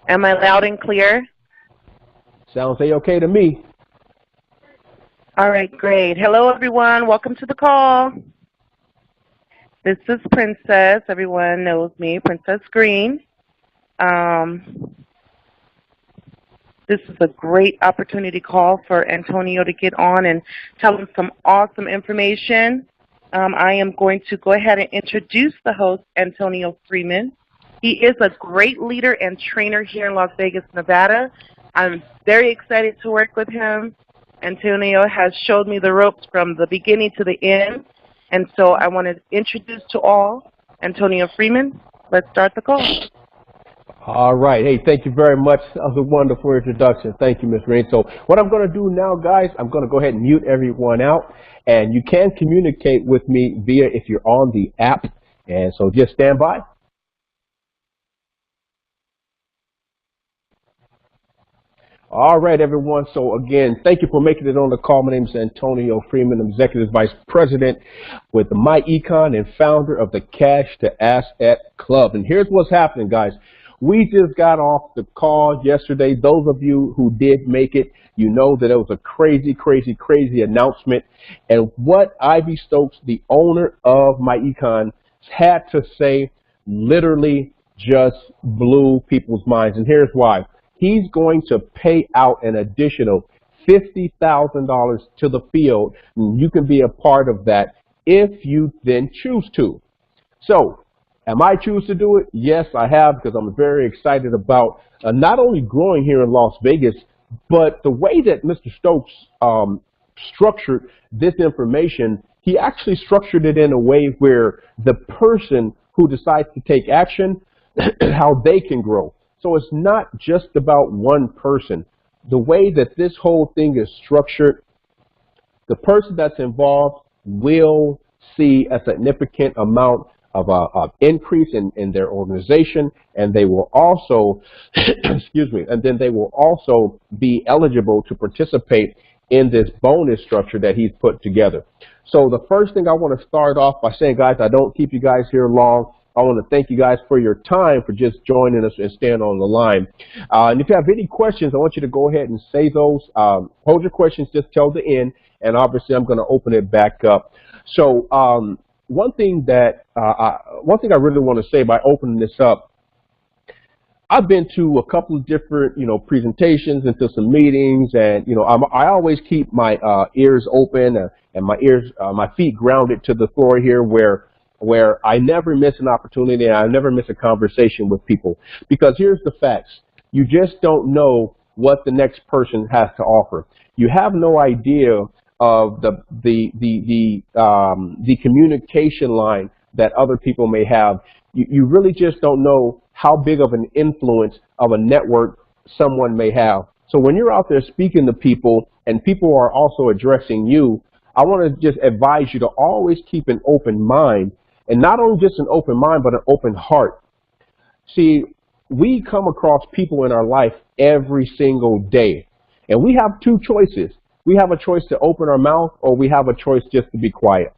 Am I loud and clear? Sounds okay to me. All right, great. Hello, everyone. Welcome to the call. This is Princess. Everyone knows me, Princess Green. Um, this is a great opportunity call for Antonio to get on and tell him some awesome information. I am going to go ahead and introduce the host, Antonio Freeman. He is a great leader and trainer here in Las Vegas, Nevada. I'm very excited to work with him. Antonio has showed me the ropes from the beginning to the end. And so I want to introduce to all Antonio Freeman. Let's start the call. All right. Hey, thank you very much. That was a wonderful introduction. Thank you, Ms. Rain. So what I'm going to do now, guys, I'm going to go ahead and mute everyone out. And you can communicate with me via if you're on the app. And so just stand by. All right, everyone. So again, thank you for making it on the call. My name is Antonio Freeman, I'm Executive Vice President with My Econ and founder of the Cash2Assets Club. And here's what's happening, guys. We just got off the call yesterday. Those of you who did make it, you know that it was a crazy announcement. And what Ivy Stokes, the owner of My Econ, had to say literally just blew people's minds. And here's why. He's going to pay out an additional $50,000 to the field. And you can be a part of that if you then choose to. So, am I choose to do it? Yes, I have, because I'm very excited about not only growing here in Las Vegas, but the way that Mr. Stokes structured this information. He actually structured it in a way where the person who decides to take action, how they can grow. So it's not just about one person. The way that this whole thing is structured, the person that's involved will see a significant amount of increase in their organization, and they will also, excuse me, and then they will also be eligible to participate in this bonus structure that he's put together. So the first thing I want to start off by saying, guys, I don't keep you guys here long. I want to thank you guys for your time, for just joining us and staying on the line. And if you have any questions, I want you to go ahead and say those. Hold your questions just till the end, and obviously I'm going to open it back up. So one thing I really want to say by opening this up, I've been to a couple of different, presentations and to some meetings, and I always keep my ears open and my feet grounded to the floor here, where I never miss an opportunity and I never miss a conversation with people. Because here's the facts. You just don't know what the next person has to offer. You have no idea of the communication line that other people may have. You really just don't know how big of an influence of a network someone may have. So when you're out there speaking to people and people are also addressing you, I want to just advise you to always keep an open mind. And not only just an open mind, but an open heart. See, we come across people in our life every single day. And we have two choices. We have a choice to open our mouth, or we have a choice just to be quiet.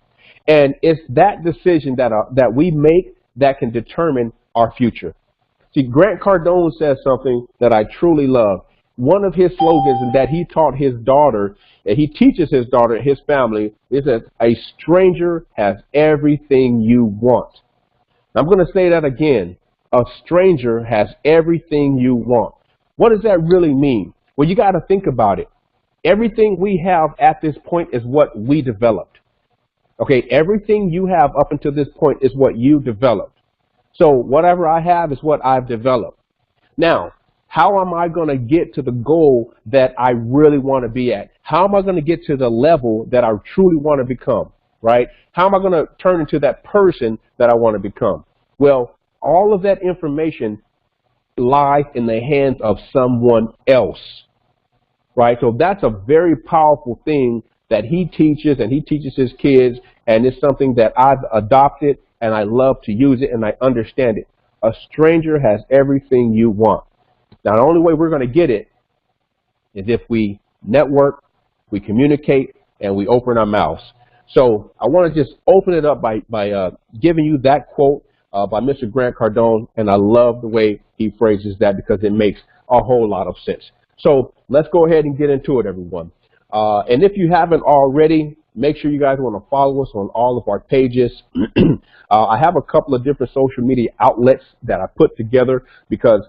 And it's that decision that we make that can determine our future. See, Grant Cardone says something that I truly love. One of his slogans that he taught his daughter, and he teaches his daughter, his family, is that a stranger has everything you want. I'm going to say that again. A stranger has everything you want. What does that really mean? Well, you got to think about it. Everything we have at this point is what we developed. Okay, everything you have up until this point is what you developed. So whatever I have is what I've developed. Now, how am I going to get to the goal that I really want to be at? How am I going to get to the level that I truly want to become, right? How am I going to turn into that person that I want to become? Well, all of that information lies in the hands of someone else, right? So that's a very powerful thing that he teaches, and he teaches his kids, and it's something that I've adopted, and I love to use it, and I understand it. A stranger has everything you want. Now, the only way we're going to get it is if we network, we communicate, and we open our mouths. So I want to just open it up by giving you that quote by Mr. Grant Cardone, and I love the way he phrases that because it makes a whole lot of sense. So let's go ahead and get into it, everyone. And if you haven't already, make sure you guys want to follow us on all of our pages. I have a couple of different social media outlets that I put together because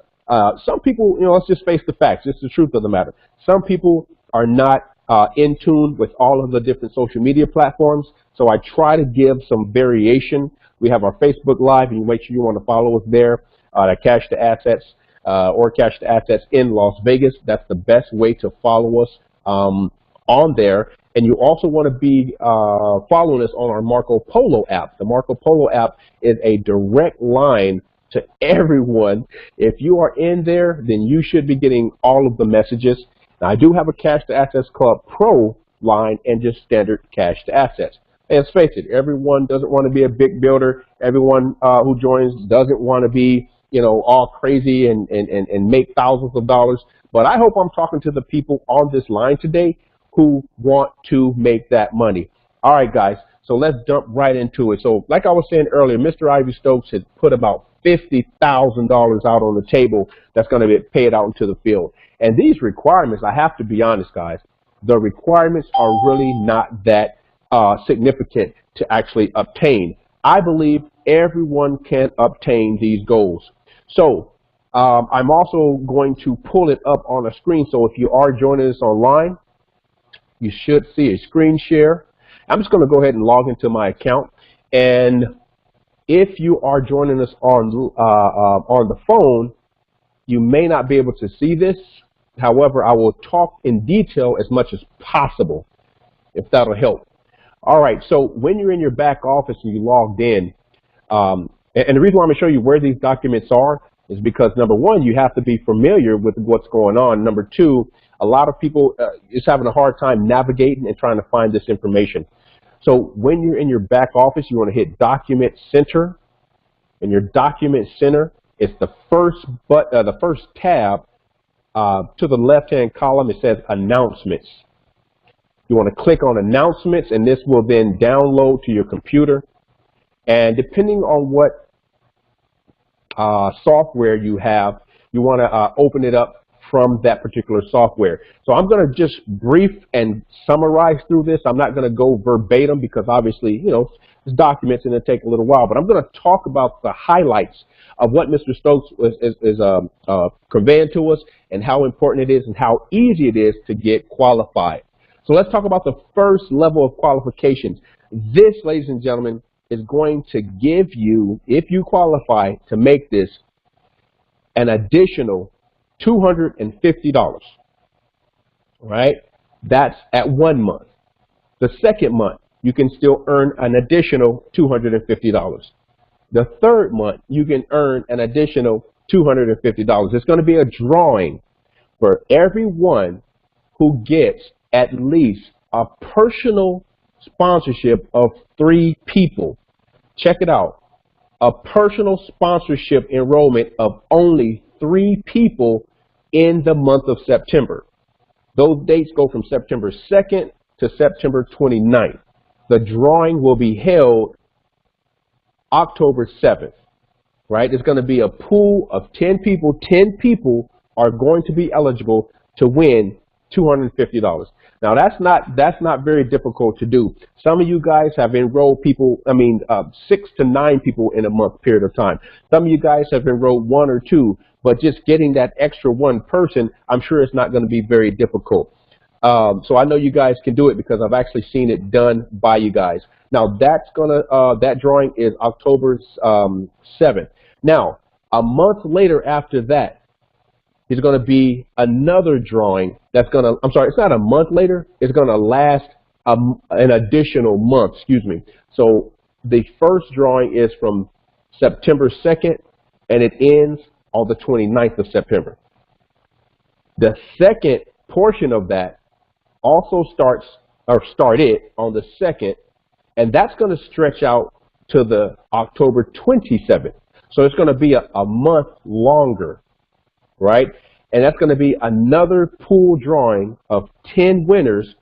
some people, let's just face the facts. It's the truth of the matter. Some people are not in tune with all of the different social media platforms. So I try to give some variation. We have our Facebook Live, and make sure you want to follow us there at Cash2Assets or Cash2Assets in Las Vegas. That's the best way to follow us on there. And you also want to be following us on our Marco Polo app. The Marco Polo app is a direct line to everyone. If you are in there, then you should be getting all of the messages. Now, I do have a Cash to Assets Club Pro line and just standard Cash to Assets. And let's face it, everyone doesn't want to be a big builder. Everyone who joins doesn't want to be, all crazy and make thousands of dollars. But I hope I'm talking to the people on this line today who want to make that money. All right, guys, so let's jump right into it. So like I was saying earlier, Mr. Ivy Stokes had put about $50,000 out on the table that's going to be paid out into the field. And these requirements, I have to be honest, guys, the requirements are really not that significant to actually obtain. I believe everyone can obtain these goals. So I'm also going to pull it up on a screen. So if you are joining us online, you should see a screen share. I'm just going to go ahead and log into my account. And if you are joining us on the phone, you may not be able to see this. However, I will talk in detail as much as possible, if that'll help. All right, so when you're in your back office and you logged in, and the reason why I'm going to show you where these documents are is because, number one, you have to be familiar with what's going on. Number two, a lot of people is having a hard time navigating and trying to find this information. So when you're in your back office, you want to hit Document Center. And your Document Center is the first tab to the left-hand column. It says Announcements. You want to click on Announcements, and this will then download to your computer. And depending on what software you have, you want to open it up from that particular software. So I'm going to just brief and summarize through this. I'm not going to go verbatim because obviously, it's documents and it'll take a little while, but I'm going to talk about the highlights of what Mr. Stokes is conveying to us and how important it is and how easy it is to get qualified. So let's talk about the first level of qualifications. This, ladies and gentlemen, is going to give you, if you qualify to make this, an additional $250, right? That's at 1 month. The second month, you can still earn an additional $250. The third month, you can earn an additional $250. It's going to be a drawing for everyone who gets at least a personal sponsorship of 3 people. Check it out. A personal sponsorship enrollment of only 3 people in the month of September. Those dates go from September 2nd to September 29th. The drawing will be held October 7th, right? It's going to be a pool of 10 people. 10 people are going to be eligible to win $250. Now that's not very difficult to do. Some of you guys have enrolled people, 6 to 9 people in a month period of time. Some of you guys have enrolled 1 or 2, but just getting that extra 1 person, I'm sure it's not going to be very difficult. So I know you guys can do it because I've actually seen it done by you guys. Now that drawing is October 7th. Now a month later after that, there's going to be another drawing that's going to, it's not a month later, it's going to last an additional month, excuse me. So the first drawing is from September 2nd and it ends on the 29th of September. The second portion of that also started on the 2nd, and that's going to stretch out to the October 27th. So it's going to be a month longer, right? And that's going to be another pool drawing of 10 winners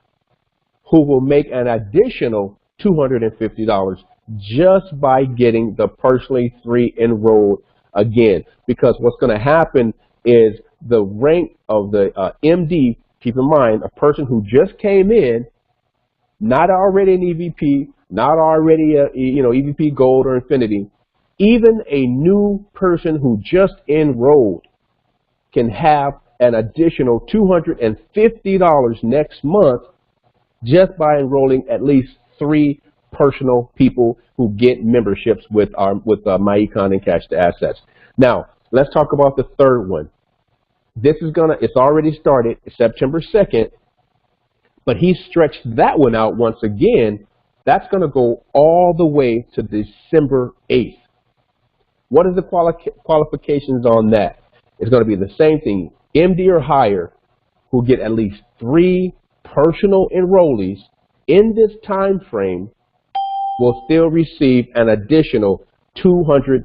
who will make an additional $250 just by getting the personally 3 enrolled again. Because what's going to happen is the rank of the MD, keep in mind, a person who just came in, not already an EVP, not already a EVP Gold or Infinity, even a new person who just enrolled can have an additional $250 next month just by enrolling at least 3 personal people who get memberships with MyEcon and Cash2Assets. Now, let's talk about the third one. It's already started, September 2nd, but he stretched that one out once again. That's going to go all the way to December 8th. What are the qualifications on that? It's going to be the same thing. MD or higher who get at least 3 personal enrollees in this time frame will still receive an additional $250.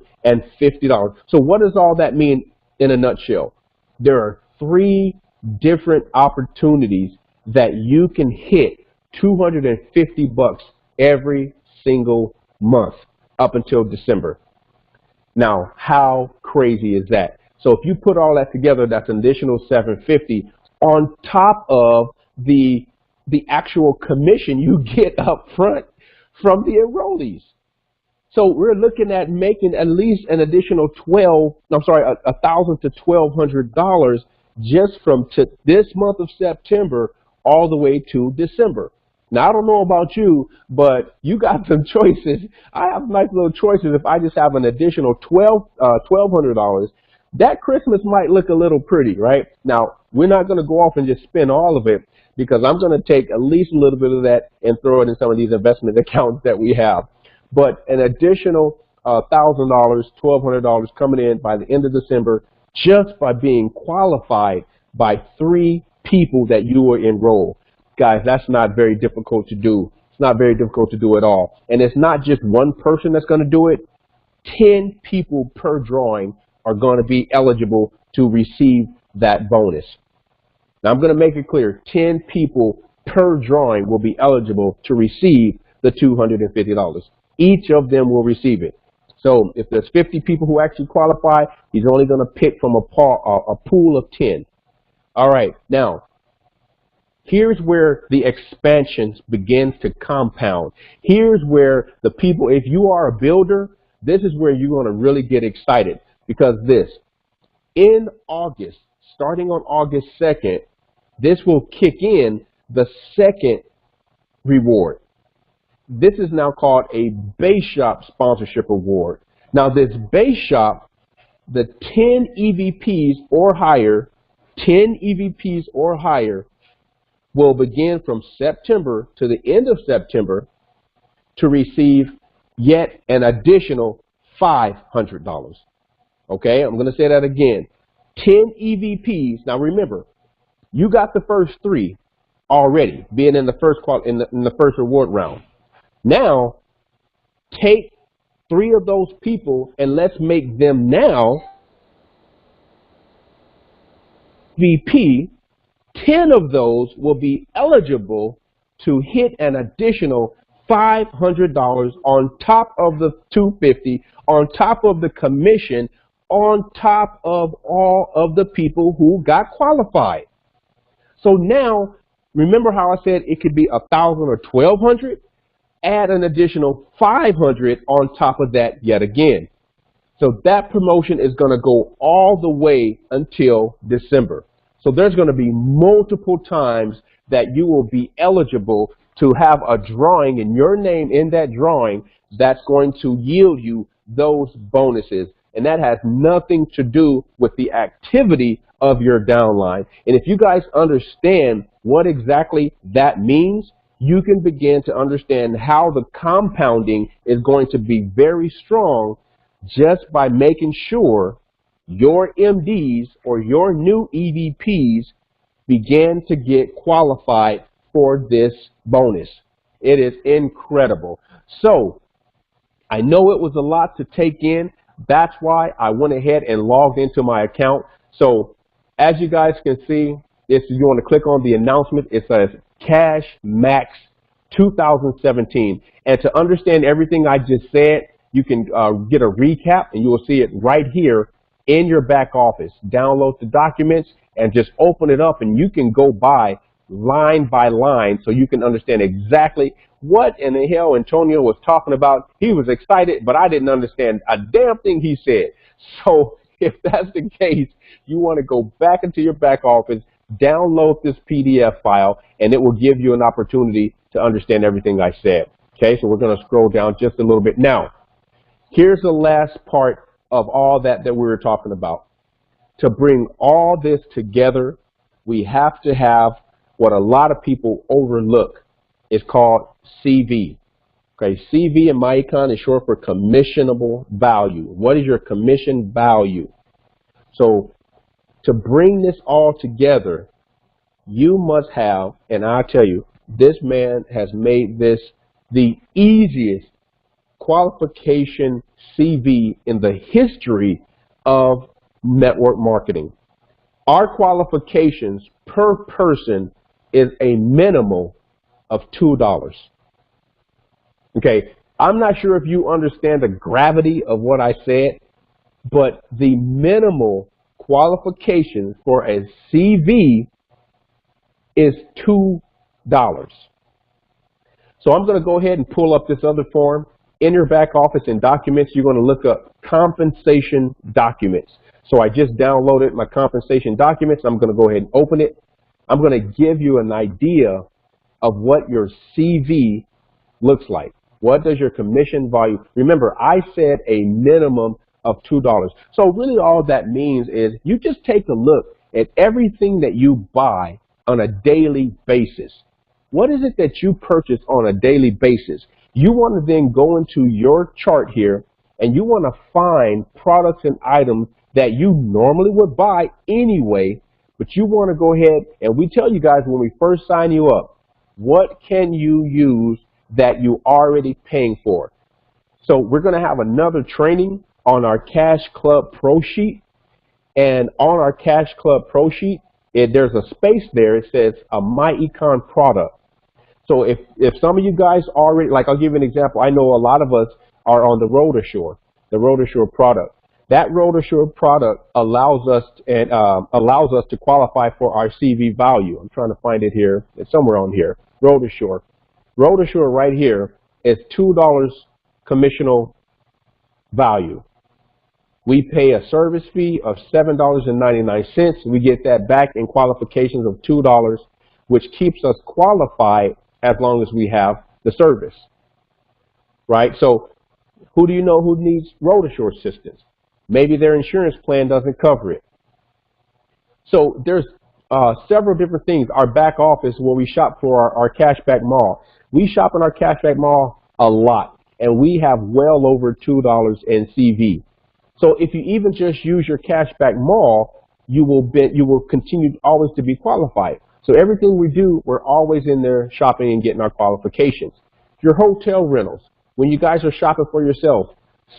So what does all that mean in a nutshell? There are 3 different opportunities that you can hit $250 every single month up until December. Now, how crazy is that? So if you put all that together, that's an additional $750 on top of the actual commission you get up front from the enrollees. So we're looking at making at least an additional $1,000 to $1,200 just from this month of September all the way to December. Now, I don't know about you, but you got some choices. I have nice little choices. If I just have an additional $1,200, that Christmas might look a little pretty, right? Now, we're not going to go off and just spend all of it, because I'm going to take at least a little bit of that and throw it in some of these investment accounts that we have. But an additional $1,000, $1,200 coming in by the end of December just by being qualified by 3 people that you will enroll. Guys, that's not very difficult to do. It's not very difficult to do at all. And it's not just one person that's going to do it. 10 people per drawing are going to be eligible to receive that bonus. Now, I'm going to make it clear, 10 people per drawing will be eligible to receive the $250. Each of them will receive it. So if there's 50 people who actually qualify, he's only going to pick from a pool of 10. All right, now, here's where the expansions begins to compound. Here's where the people, if you are a builder, this is where you're going to really get excited, because in August, starting on August 2nd, this will kick in the second reward. This is now called a base shop sponsorship award. Now, this base shop, the 10 EVPs or higher, 10 EVPs or higher will begin from September to the end of September to receive yet an additional $500. Okay, I'm going to say that again. 10 EVPs. Now remember, you got the first 3 already, being in the first in the first reward round. Now, take 3 of those people and let's make them now EVP. 10 of those will be eligible to hit an additional $500 on top of the $250, on top of the commission, on top of all of the people who got qualified. So now, remember how I said it could be 1,000 or 1,200? Add an additional 500 on top of that yet again. So that promotion is going to go all the way until December. So there's going to be multiple times that you will be eligible to have a drawing in your name in that drawing that's going to yield you those bonuses. And that has nothing to do with the activity of your downline. And if you guys understand what exactly that means, you can begin to understand how the compounding is going to be very strong just by making sure your MDs or your new EVPs begin to get qualified for this bonus. It is incredible. So I know it was a lot to take in. That's why I went ahead and logged into my account. So as you guys can see, if you want to click on the announcement, it says Cash Max 2017. And to understand everything I just said, you can get a recap, and you will see it right here in your back office. Download the documents and just open it up, and you can go by line so you can understand exactly what in the hell Antonio was talking about. He was excited, but I didn't understand a damn thing he said. So if that's the case, you want to go back into your back office, download this PDF file, and it will give you an opportunity to understand everything I said. Okay, so we're going to scroll down just a little bit. Now, here's the last part of all that we were talking about. To bring all this together, we have to have what a lot of people overlook. It's called CV. Okay, CV in my econ is short for commissionable value. What is your commission value? So to bring this all together, you must have, and I'll tell you, this man has made this the easiest qualification CV in the history of network marketing. Our qualifications per person is a minimal of $2. Okay, I'm not sure if you understand the gravity of what I said, but the minimal qualification for a CV is $2. So I'm going to go ahead and pull up this other form. In your back office in documents, you're going to look up compensation documents. So I just downloaded my compensation documents. I'm going to go ahead and open it. I'm going to give you an idea of what your CV looks like. What does your commission value? Remember, I said a minimum of $2. So really all that means is you just take a look at everything that you buy on a daily basis. What is it that you purchase on a daily basis? You want to then go into your chart here, and you want to find products and items that you normally would buy anyway, but you want to go ahead, and we tell you guys when we first sign you up, what can you use that you already paying for? So we're going to have another training on our Cash Club Pro Sheet, and on our Cash Club Pro Sheet, there's a space there. It says a My Econ product. So if some of you guys already, like I'll give you an example. I know a lot of us are on the RotoSure product. That RotoSure product allows us to qualify for our CV value. I'm trying to find it here. It's somewhere on here. RotoSure right here is $2 commissional value. We pay a service fee of $7.99. We get that back in qualifications of $2, which keeps us qualified as long as we have the service, right? So who do you know who needs RotoSure assistance? Maybe their insurance plan doesn't cover it. So there's several different things. Our back office, where we shop for our cashback mall, we shop in our cashback mall a lot, and we have well over $2 in CV. So if you even just use your cashback mall, you will continue always to be qualified. So everything we do, we're always in there shopping and getting our qualifications. Your hotel rentals, when you guys are shopping for yourself,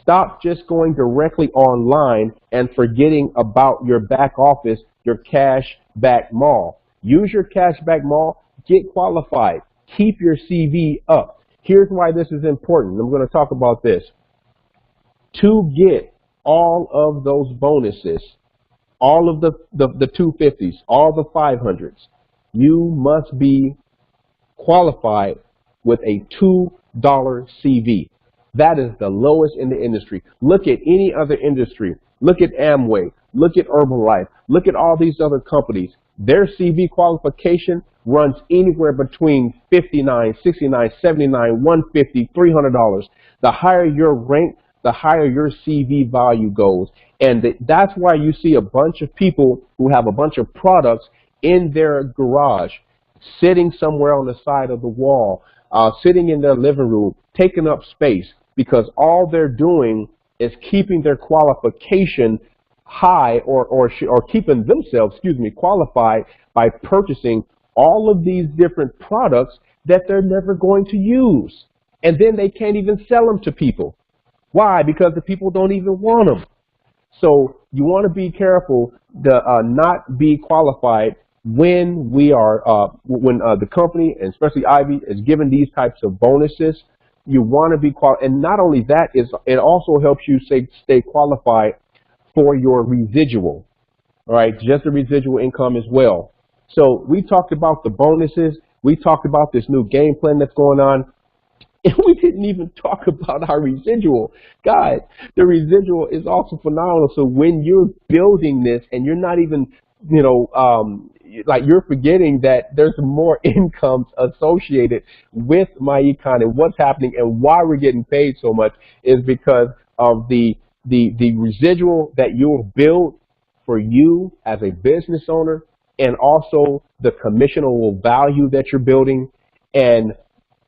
stop just going directly online and forgetting about your back office, your cashback mall. Use your cashback mall, get qualified, keep your CV up. Here's why this is important. I'm going to talk about this. To get all of those bonuses, all of the 250s, all the 500s, you must be qualified with a $2 CV. That is the lowest in the industry. Look at any other industry. Look at Amway. Look at Herbalife. Look at all these other companies. Their CV qualification runs anywhere between $59, $69, $79, $150, $300. The higher your rank, the higher your CV value goes. And that's why you see a bunch of people who have a bunch of products in their garage, sitting somewhere on the side of the wall, sitting in their living room, taking up space, because all they're doing is keeping their qualification high or keeping themselves, qualified by purchasing all of these different products that they're never going to use. And then they can't even sell them to people. Why? Because the people don't even want them. So you want to be careful to not be qualified when we are when the company, and especially Ivy, is given these types of bonuses, you want to be and not only that, is it also helps you stay qualified for your residual, all right, just the residual income as well. So we talked about the bonuses. We talked about this new game plan that's going on. And we didn't even talk about our residual. Guys, the residual is also phenomenal. So when you're building this and you're not even, like you're forgetting that there's more incomes associated with my econ, and what's happening and why we're getting paid so much is because of the residual that you'll build for you as a business owner, and also the commissionable value that you're building. And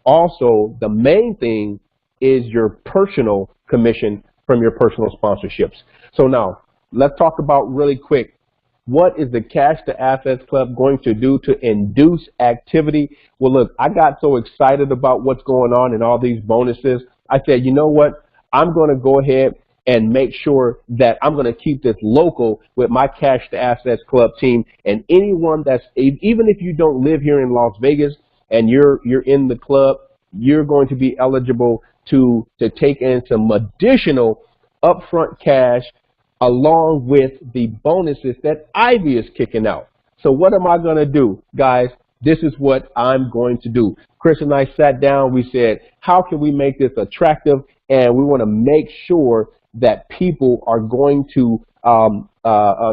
also, the main thing is your personal commission from your personal sponsorships. So now, let's talk about really quick, what is the Cash to Assets Club going to do to induce activity? Well, look, I got so excited about what's going on and all these bonuses. I said, you know what? I'm going to go ahead and make sure that I'm going to keep this local with my Cash to Assets Club team. And anyone that's, even if you don't live here in Las Vegas and you're in the club, you're going to be eligible to take in some additional upfront cash along with the bonuses that Ivy is kicking out. So what am I going to do, guys? This is what I'm going to do. Chris and I sat down. We said, how can we make this attractive? And we want to make sure that people are going to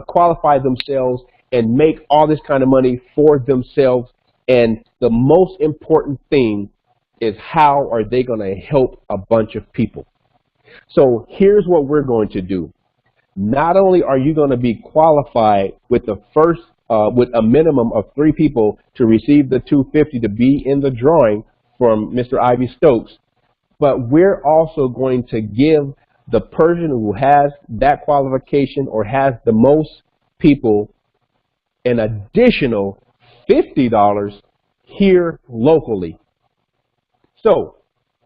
qualify themselves and make all this kind of money for themselves. And the most important thing is, how are they going to help a bunch of people? So here's what we're going to do. Not only are you going to be qualified with the first, with a minimum of 3 people to receive the 250 to be in the drawing from Mr. Ivy Stokes, but we're also going to give the person who has that qualification or has the most people an additional $50 here locally. So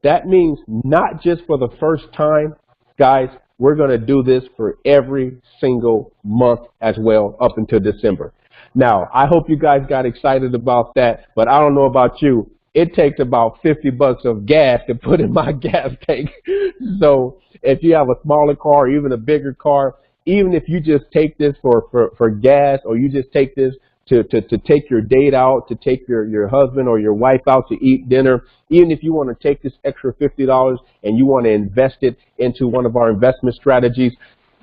that means not just for the first time, guys, we're going to do this for every single month as well up until December. Now, I hope you guys got excited about that, but I don't know about you. It takes about 50 bucks of gas to put in my gas tank. So if you have a smaller car or even a bigger car, even if you just take this for gas, or you just take this to take your date out, to take your husband or your wife out to eat dinner, even if you want to take this extra $50 and you want to invest it into one of our investment strategies,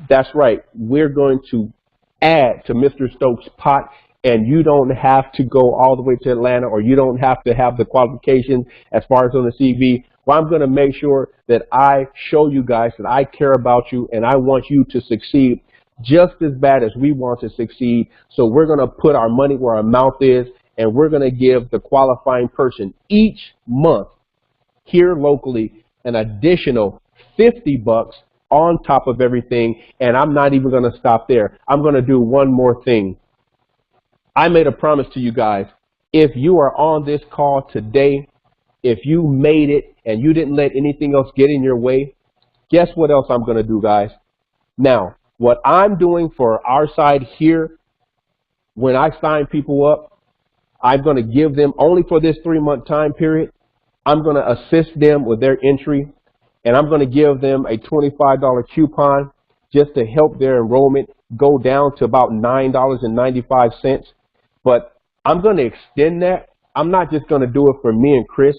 that's right. We're going to add to Mr. Stokes' pot, and you don't have to go all the way to Atlanta, or you don't have to have the qualifications as far as on the CV. Well, I'm going to make sure that I show you guys that I care about you and I want you to succeed just as bad as we want to succeed. So we're going to put our money where our mouth is, and we're going to give the qualifying person each month here locally an additional 50 bucks on top of everything. And I'm not even going to stop there. I'm going to do one more thing. I made a promise to you guys. If you are on this call today, if you made it and you didn't let anything else get in your way, guess what else I'm going to do, guys? Now, what I'm doing for our side here, when I sign people up, I'm going to give them, only for this 3-month time period, I'm going to assist them with their entry, and I'm going to give them a $25 coupon just to help their enrollment go down to about $9.95. But I'm going to extend that. I'm not just going to do it for me and Chris.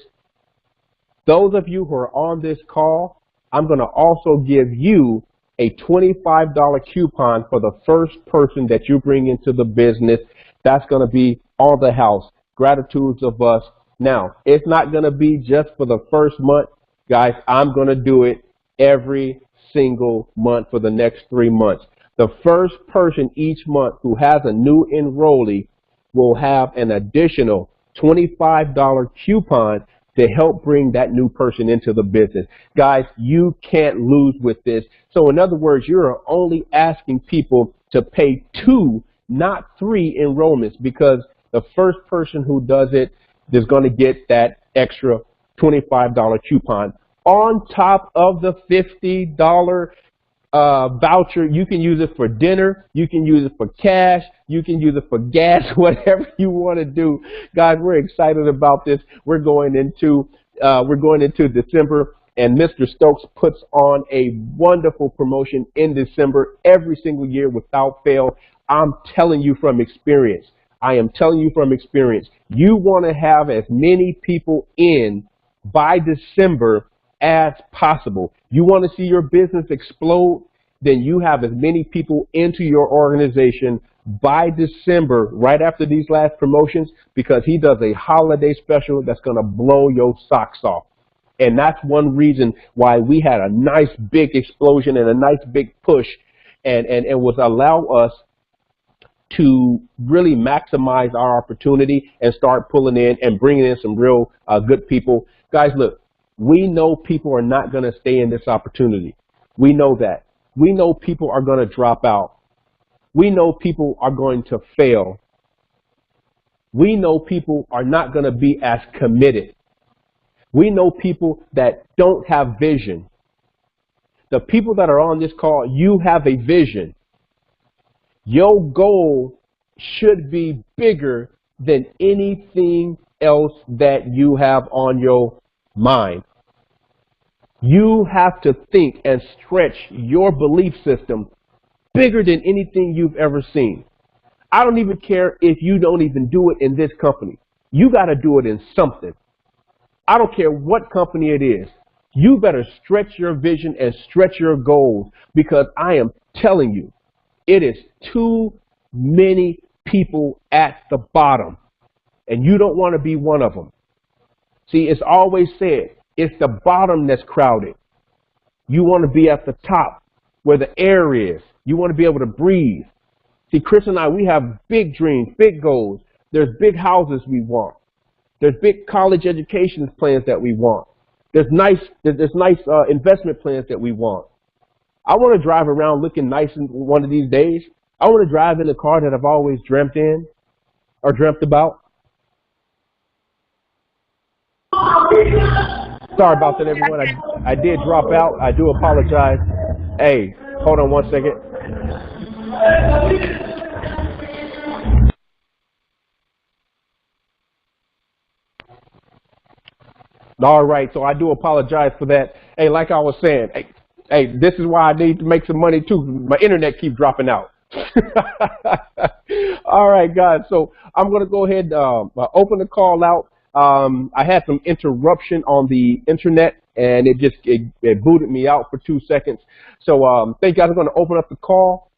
Those of you who are on this call, I'm going to also give you a $25 coupon for the first person that you bring into the business. That's going to be on the house. Gratitudes of us. Now, it's not going to be just for the first month, guys. I'm going to do it every single month for the next 3 months. The first person each month who has a new enrollee will have an additional $25 coupon to help bring that new person into the business. Guys, you can't lose with this. So in other words, you're only asking people to pay 2, not 3 enrollments, because the first person who does it is going to get that extra $25 coupon on top of the $50 voucher. You can use it for dinner. You can use it for cash. You can use it for gas, whatever you want to do. Guys, we're excited about this. We're going into December, and Mr. Stokes puts on a wonderful promotion in December every single year without fail. I'm telling you from experience. I am telling you from experience. You want to have as many people in by December as possible. You want to see your business explode, then you have as many people into your organization by December, right after these last promotions, because he does a holiday special that's going to blow your socks off. And that's one reason why we had a nice big explosion and a nice big push, and was allow us to really maximize our opportunity and start pulling in and bringing in some real good people. Guys, look, we know people are not going to stay in this opportunity. We know that. We know people are going to drop out. We know people are going to fail. We know people are not going to be as committed. We know people that don't have vision. The people that are on this call, you have a vision. Your goal should be bigger than anything else that you have on your mind. You have to think and stretch your belief system bigger than anything you've ever seen. I don't even care if you don't even do it in this company. You got to do it in something. I don't care what company it is. You better stretch your vision and stretch your goals, because I am telling you, it is too many people at the bottom, and you don't want to be one of them. See, it's always said, it's the bottom that's crowded. You want to be at the top where the air is. You want to be able to breathe. See, Chris and I, we have big dreams, big goals. There's big houses we want. There's big college education plans that we want. There's nice investment plans that we want. I want to drive around looking nice one of these days. I want to drive in a car that I've always dreamt in or dreamt about. Sorry about that, everyone. I did drop out. I do apologize. Hey, hold on one second. All right, so I do apologize for that. Hey, like I was saying, hey, this is why I need to make some money too. My internet keeps dropping out. All right, guys. So I'm going to go ahead and open the call out. I had some interruption on the internet, and it booted me out for 2 seconds. So thank you guys. I'm going to open up the call.